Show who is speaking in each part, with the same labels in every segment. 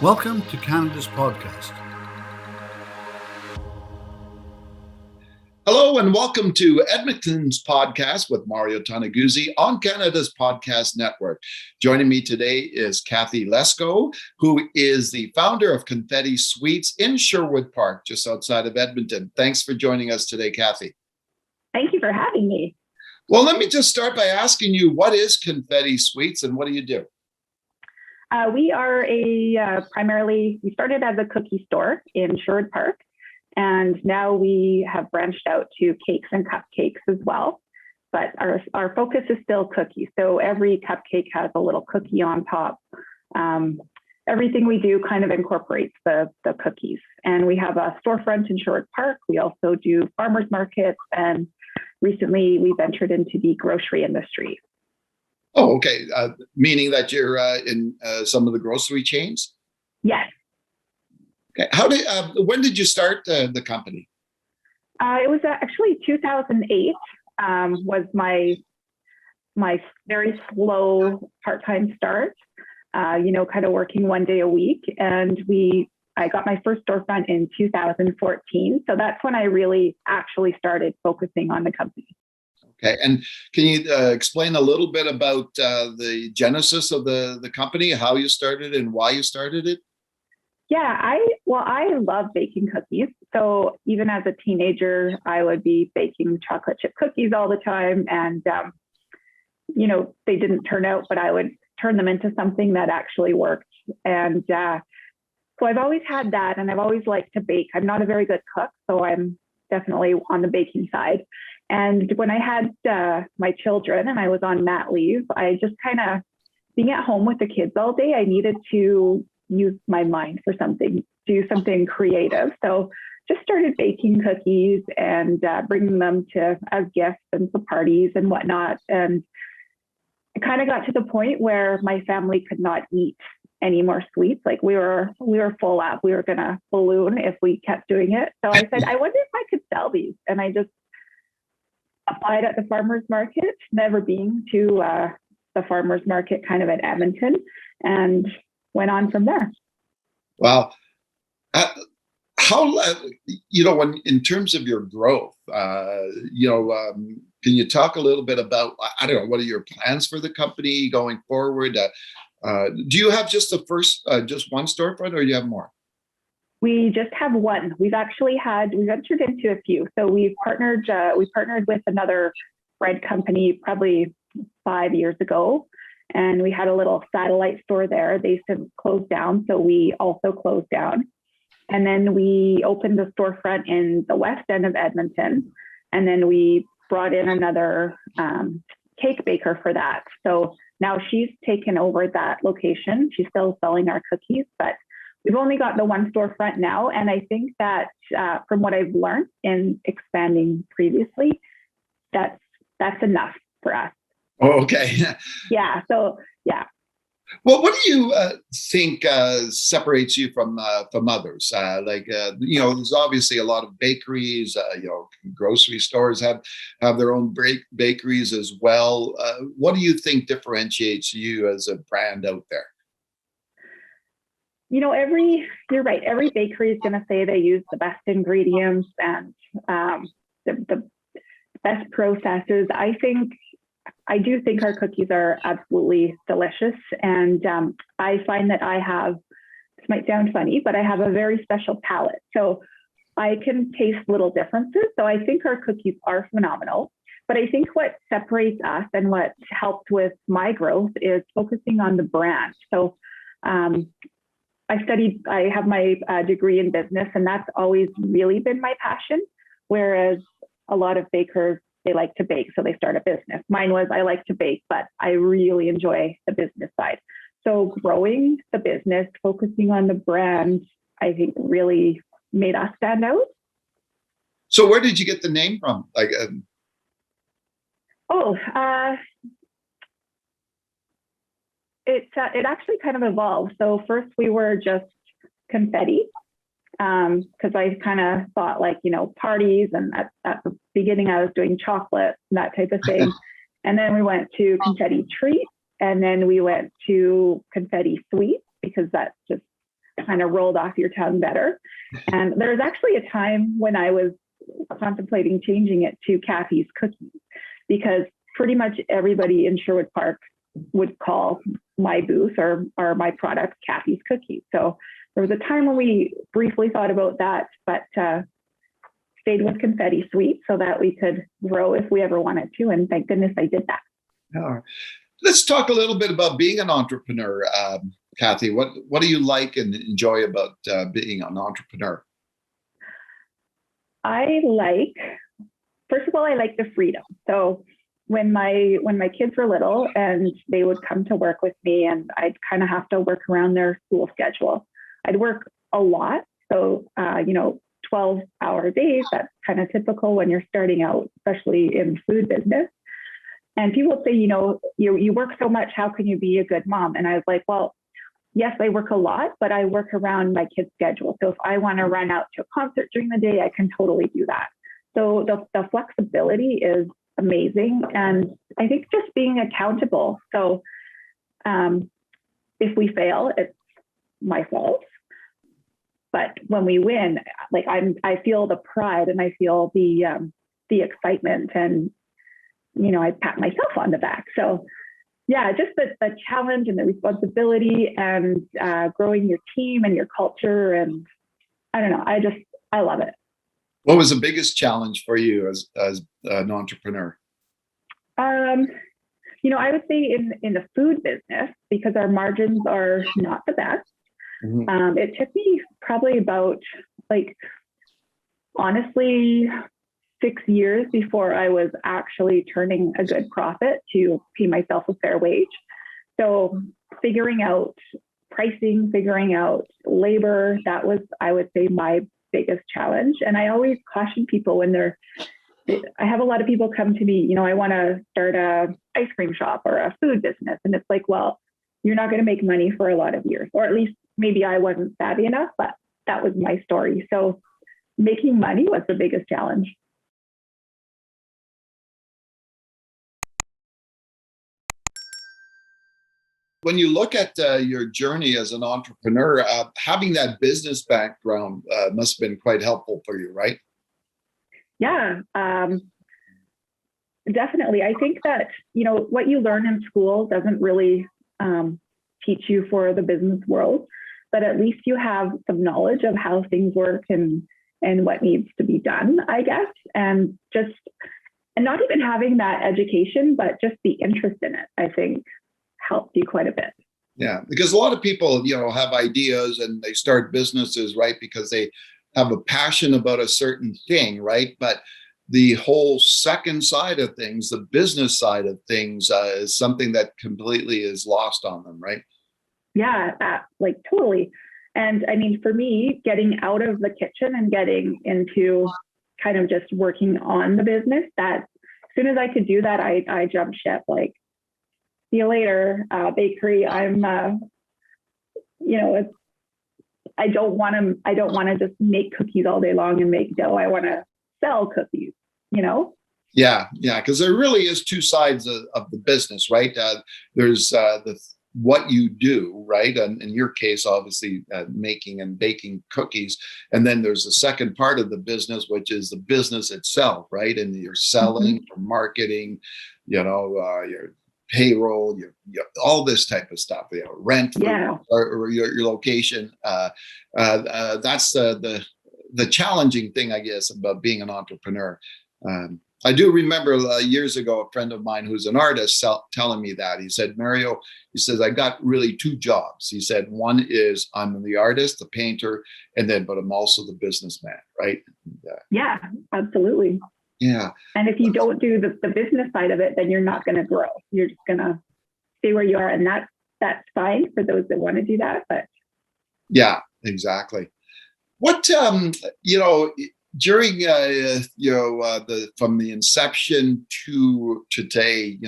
Speaker 1: Welcome to Canada's podcast.
Speaker 2: Hello and welcome to Edmonton's podcast with Mario Tanaguzzi on Canada's Podcast Network. Joining me today is Kathy Lesko, who is the founder of Confetti Sweets in Sherwood Park, just outside of Edmonton. Thanks for joining us today, Kathy.
Speaker 3: Thank you for having me.
Speaker 2: Well, let me just start by asking you, what is Confetti Sweets and what do you do?
Speaker 3: We are we started as a cookie store in Sherwood Park, and now we have branched out to cakes and cupcakes as well. But our focus is still cookies. So every cupcake has a little cookie on top. Everything we do kind of incorporates the cookies. And we have a storefront in Sherwood Park. We also do farmers markets, and recently we ventured into the grocery industry.
Speaker 2: Oh, okay. Meaning that you're in some of the grocery chains?
Speaker 3: Yes.
Speaker 2: Okay. When did you start the company?
Speaker 3: It was actually 2008 was my very slow part-time start, kind of working one day a week. And I got my first storefront in 2014. So that's when I really actually started focusing on the company.
Speaker 2: Okay, and can you explain a little bit about the genesis of the company, how you started and why you started it?
Speaker 3: Yeah, I love baking cookies. So even as a teenager, I would be baking chocolate chip cookies all the time. And, they didn't turn out, but I would turn them into something that actually worked. And so I've always had that, and I've always liked to bake. I'm not a very good cook, so I'm definitely on the baking side. And when I had my children and I was on mat leave, I just kind of, being at home with the kids all day, I needed to use my mind for something, do something creative. So just started baking cookies and bringing them as gifts and to parties and whatnot. And it kind of got to the point where my family could not eat any more sweets. Like we were full up. We were going to balloon if we kept doing it. So I said, I wonder if I could sell these. And I just applied at the farmers market, never being to the farmers market kind of at Edmonton, and went on from there.
Speaker 2: Wow. How, when in terms of your growth, can you talk a little bit about, I don't know, what are your plans for the company going forward? Do you have just just one storefront, or do you have more?
Speaker 3: We just have one. We ventured into a few. So we partnered with another bread company probably 5 years ago, and we had a little satellite store there. They since closed down, so we also closed down. And then we opened a storefront in the west end of Edmonton, and then we brought in another cake baker for that. So now she's taken over that location. She's still selling our cookies, but we've only got the one storefront now. And I think that from what I've learned in expanding previously, that's enough for us.
Speaker 2: Oh, okay.
Speaker 3: Yeah. So, yeah.
Speaker 2: Well, what do you think separates you from others? There's obviously a lot of bakeries. Grocery stores have their own bakeries as well. What do you think differentiates you as a brand out there?
Speaker 3: You're right. Every bakery is going to say they use the best ingredients and the best processes. I do think our cookies are absolutely delicious. And I find that this might sound funny, but I have a very special palate. So I can taste little differences. So I think our cookies are phenomenal. But I think what separates us and what helped with my growth is focusing on the brand. So I have my degree in business, and that's always really been my passion. Whereas a lot of bakers, they like to bake, so they start a business. Mine was, I like to bake, but I really enjoy the business side. So growing the business, focusing on the brand, I think really made us stand out.
Speaker 2: So where did you get the name from?
Speaker 3: It actually kind of evolved. So first we were just confetti, because I kind of thought parties, and at the beginning I was doing chocolate and that type of thing. And then we went to Confetti Treat, and then we went to Confetti Sweet, because that's just kind of rolled off your tongue better. And there was actually a time when I was contemplating changing it to Kathy's Cookies, because pretty much everybody in Sherwood Park would call my booth or my product Kathy's Cookies. So there was a time when we briefly thought about that, but stayed with Confetti Sweet so that we could grow if we ever wanted to. And thank goodness I did that.
Speaker 2: All right. Let's talk a little bit about being an entrepreneur, Kathy. What do you like and enjoy about being an entrepreneur?
Speaker 3: First of all, I like the freedom. So when my kids were little and they would come to work with me, and I'd kind of have to work around their school schedule, I'd work a lot. So, 12-hour days, that's kind of typical when you're starting out, especially in food business. And people say, you work so much, how can you be a good mom? And I was like, well, yes, I work a lot, but I work around my kids' schedule. So if I want to run out to a concert during the day, I can totally do that. So the flexibility is amazing. And I think just being accountable. So if we fail, it's my fault. But when we win, like I feel the pride and I feel the excitement, and I pat myself on the back. So yeah, just the challenge and the responsibility and growing your team and your culture, and I don't know, I love it.
Speaker 2: What was the biggest challenge for you as an entrepreneur?
Speaker 3: I would say in the food business, because our margins are not the best. Mm-hmm. It took me probably about, honestly, 6 years before I was actually turning a good profit to pay myself a fair wage. So figuring out pricing, figuring out labor, that was, I would say, my biggest challenge. And I always caution people I have a lot of people come to me, I want to start a ice cream shop or a food business. And it's like, well, you're not going to make money for a lot of years, or at least maybe I wasn't savvy enough, but that was my story. So making money was the biggest challenge.
Speaker 2: When you look at your journey as an entrepreneur, having that business background must have been quite helpful for you, right?
Speaker 3: Yeah, definitely. I think that, what you learn in school doesn't really teach you for the business world, but at least you have some knowledge of how things work and what needs to be done, I guess. And not even having that education, but just the interest in it, I think helped you quite a bit.
Speaker 2: Yeah, because a lot of people, have ideas and they start businesses, right? Because they have a passion about a certain thing, right? But the whole second side of things, the business side of things, is something that completely is lost on them, right?
Speaker 3: Yeah, totally. And I mean, for me, getting out of the kitchen and getting into kind of just working on the business, that as soon as I could do that, I jumped ship. See you later, bakery. I don't want to just make cookies all day long and make dough. I want to sell cookies,
Speaker 2: Yeah, because there really is two sides of the business, right? There's what you do, right? And in your case, obviously, making and baking cookies. And then there's the second part of the business, which is the business itself, right? And you're selling, mm-hmm. Your marketing, your payroll, your all this type of stuff, rent,
Speaker 3: yeah.
Speaker 2: or your location. That's the challenging thing, I guess, about being an entrepreneur. I do remember years ago, a friend of mine who's an artist telling me that. He said, Mario, he says, I got really two jobs. He said, one is I'm the artist, the painter, but I'm also the businessman, right?
Speaker 3: Yeah, absolutely.
Speaker 2: Yeah.
Speaker 3: And if you don't do the business side of it, then you're not going to grow. You're just going to stay where you are. And that's fine for those that want to do that. But
Speaker 2: yeah, exactly. What, during, from the inception to today,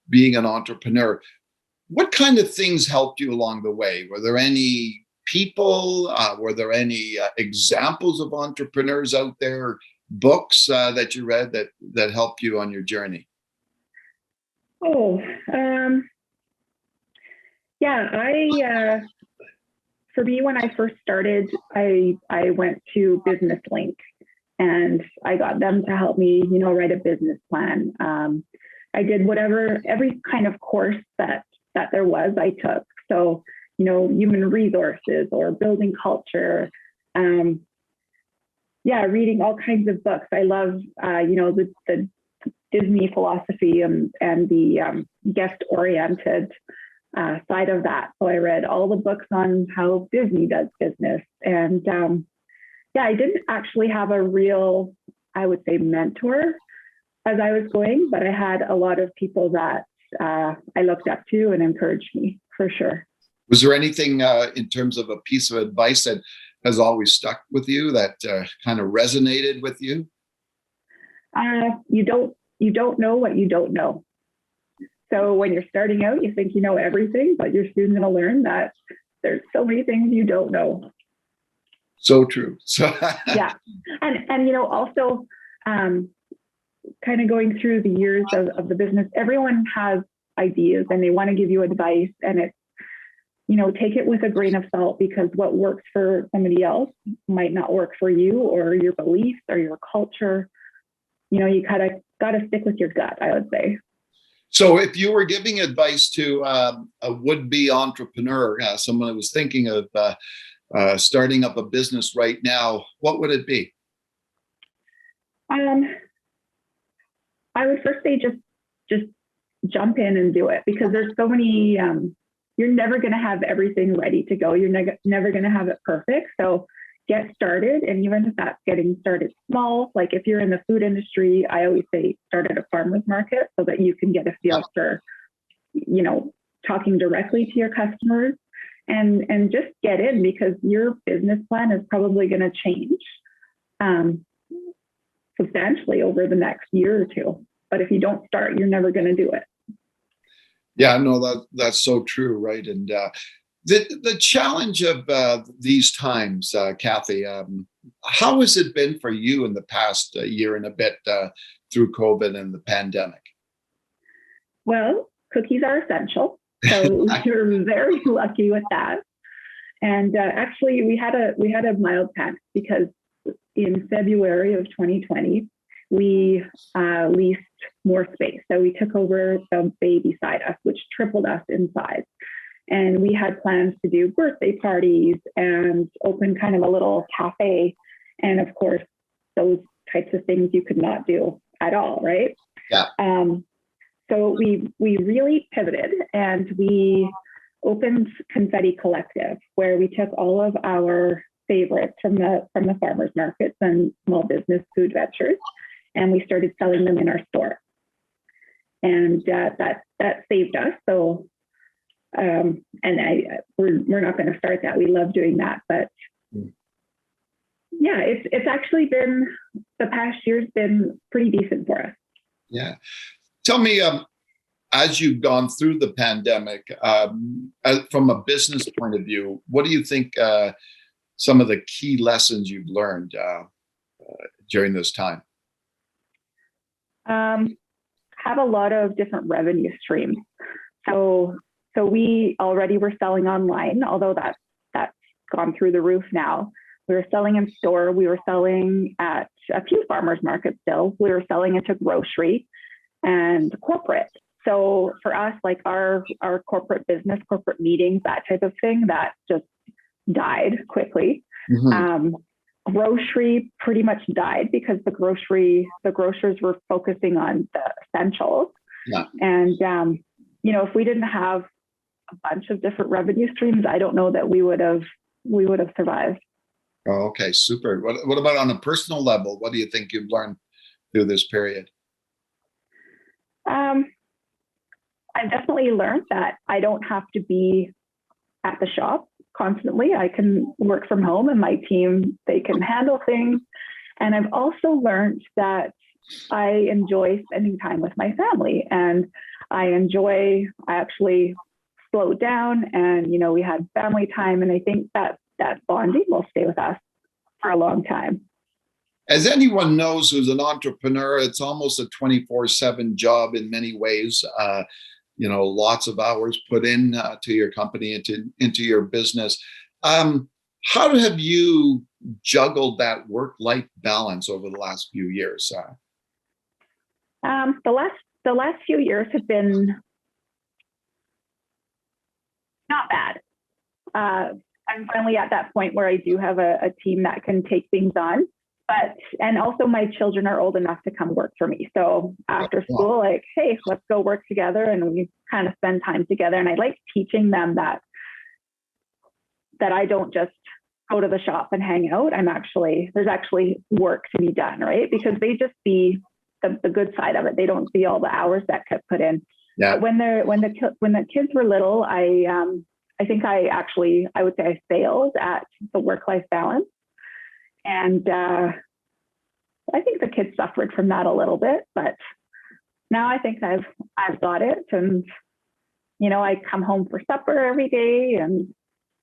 Speaker 2: being an entrepreneur, what kind of things helped you along the way? Were there any people, were there any examples of entrepreneurs out there, books that you read that helped you on your journey?
Speaker 3: Yeah, for me, when I first started, I went to Business Link, and I got them to help me, write a business plan. I did every kind of course that there was, I took. So, human resources or building culture. Reading all kinds of books. I love, the Disney philosophy and the guest-oriented side of that. So I read all the books on how Disney does business. And I didn't actually have a real, I would say, mentor as I was going, but I had a lot of people that I looked up to and encouraged me, for sure.
Speaker 2: Was there anything in terms of a piece of advice that has always stuck with you, that kind of resonated with you?
Speaker 3: You don't know what you don't know. So when you're starting out, you think you know everything, but you're soon going to learn that there's so many things you don't know.
Speaker 2: So true. So
Speaker 3: yeah, and also kind of going through the years of the business, everyone has ideas and they want to give you advice, and it's, take it with a grain of salt, because what works for somebody else might not work for you, or your beliefs or your culture. You kind of got to stick with your gut, I would say.
Speaker 2: So if you were giving advice to a would-be entrepreneur, someone who was thinking of starting up a business right now, what would it be?
Speaker 3: I would first say just jump in and do it, because there's so many, you're never going to have everything ready to go. You're never going to have it perfect. So get started. And even if that's getting started small, like if you're in the food industry, I always say start at a farmer's market so that you can get a feel for, talking directly to your customers, and just get in, because your business plan is probably going to change substantially over the next year or two. But if you don't start, you're never going to do it.
Speaker 2: Yeah, no, that's so true, right? And the challenge of these times, Kathy, how has it been for you in the past year and a bit through COVID and the pandemic?
Speaker 3: Well, cookies are essential, so we're very lucky with that. And actually, we had a mild panic, because in February of 2020, we leased more space. So we took over the bay beside us, which tripled us in size. And we had plans to do birthday parties and open kind of a little cafe. And of course, those types of things you could not do at all, right?
Speaker 2: Yeah.
Speaker 3: So we really pivoted, and we opened Confetti Collective, where we took all of our favorites from the farmers markets and small business food ventures, and we started selling them in our store. And that saved us. So, we're not going to start that. We love doing that, but yeah, it's actually been, the past year's been pretty decent for us.
Speaker 2: Yeah. Tell me, as you've gone through the pandemic, from a business point of view, what do you think some of the key lessons you've learned during this time?
Speaker 3: Have a lot of different revenue streams. So we already were selling online, although that's gone through the roof now. We were selling in store. We were selling at a few farmers markets still. We were selling into grocery and corporate. So for us, like our corporate business, corporate meetings, that type of thing, that just died quickly. Mm-hmm. Grocery pretty much died, because the grocers were focusing on the essentials. Yeah. And if we didn't have a bunch of different revenue streams, I don't know that we would have survived.
Speaker 2: Oh, okay, super. What about on a personal level? What do you think you've learned through this period?
Speaker 3: I definitely learned that I don't have to be at the shop constantly. I can work from home, and my team, they can handle things. And I've also learned that I enjoy spending time with my family, and I actually slowed down, and, we had family time. And I think that bonding will stay with us for a long time.
Speaker 2: As anyone knows who's an entrepreneur, it's almost a 24/7 job in many ways. Lots of hours put in to your company, into your business. How have you juggled that work-life balance over the last few years?
Speaker 3: The last few years have been not bad. I'm finally at that point where I do have a team that can take things on. And also my children are old enough to come work for me. So after school, like, hey, let's go work together, and we kind of spend time together. And I like teaching them that I don't just go to the shop and hang out. There's actually work to be done, right? Because they just see the good side of it. They don't see all the hours that get put in.
Speaker 2: Yeah.
Speaker 3: But when the kids were little, I think I would say I failed at the work-life balance. And I think the kids suffered from that a little bit, but now I think I've got it. And, I come home for supper every day and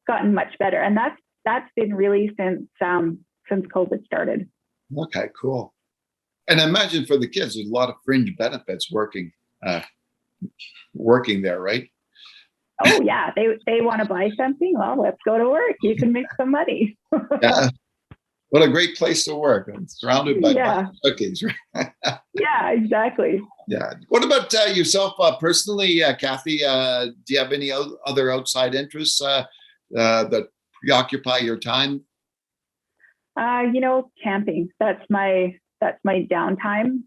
Speaker 3: gotten much better. And that's been really since COVID started.
Speaker 2: Okay, cool. And I imagine for the kids, there's a lot of fringe benefits working there, right?
Speaker 3: Oh yeah, they want to buy something. Well, let's go to work. You can make some money.
Speaker 2: Yeah. What a great place to work. I'm surrounded by cookies, right?
Speaker 3: Yeah, exactly.
Speaker 2: Yeah. What about yourself personally, Kathy? Do you have any other outside interests that preoccupy your time?
Speaker 3: Camping. That's my downtime.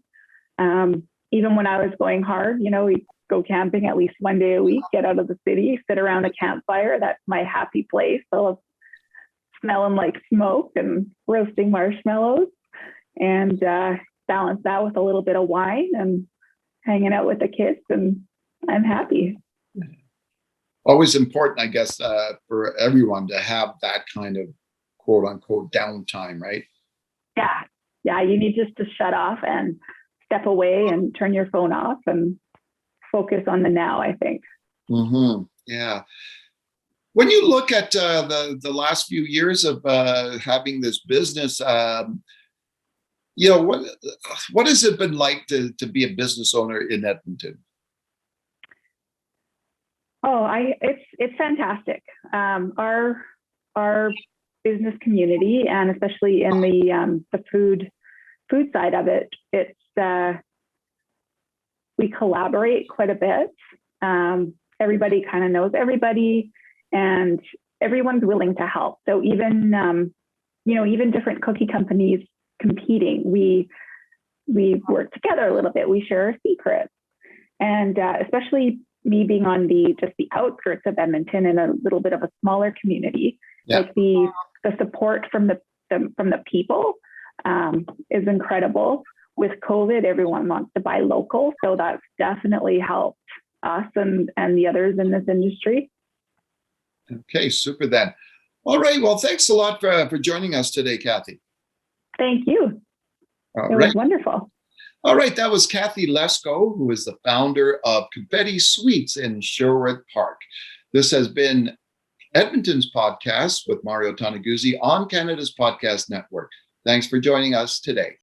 Speaker 3: Even when I was going hard, we go camping at least one day a week, get out of the city, sit around a campfire. That's my happy place. So smelling like smoke and roasting marshmallows, and balance that with a little bit of wine and hanging out with the kids, and I'm happy.
Speaker 2: Always important, I guess, for everyone to have that kind of quote unquote downtime, right?
Speaker 3: Yeah. You need just to shut off and step away and turn your phone off and focus on the now, I think.
Speaker 2: Mm-hmm. Yeah. When you look at the last few years of having this business, what has it been like to be a business owner in Edmonton?
Speaker 3: Oh, it's fantastic. Our business community, and especially in the food side of it, we collaborate quite a bit. Everybody kind of knows everybody, and everyone's willing to help. So even different cookie companies competing, we work together a little bit. We share our secrets, and especially me being on the outskirts of Edmonton in a little bit of a smaller community, like the support from the people is incredible. With COVID, everyone wants to buy local, so that's definitely helped us and the others in this industry.
Speaker 2: Okay, super then. All right, well, thanks a lot for joining us today, Kathy.
Speaker 3: Thank you. It was wonderful.
Speaker 2: All right, that was Kathy Lesko, who is the founder of Confetti Sweets in Sherwood Park. This has been Edmonton's podcast with Mario Toneguzzi on Canada's Podcast Network. Thanks for joining us today.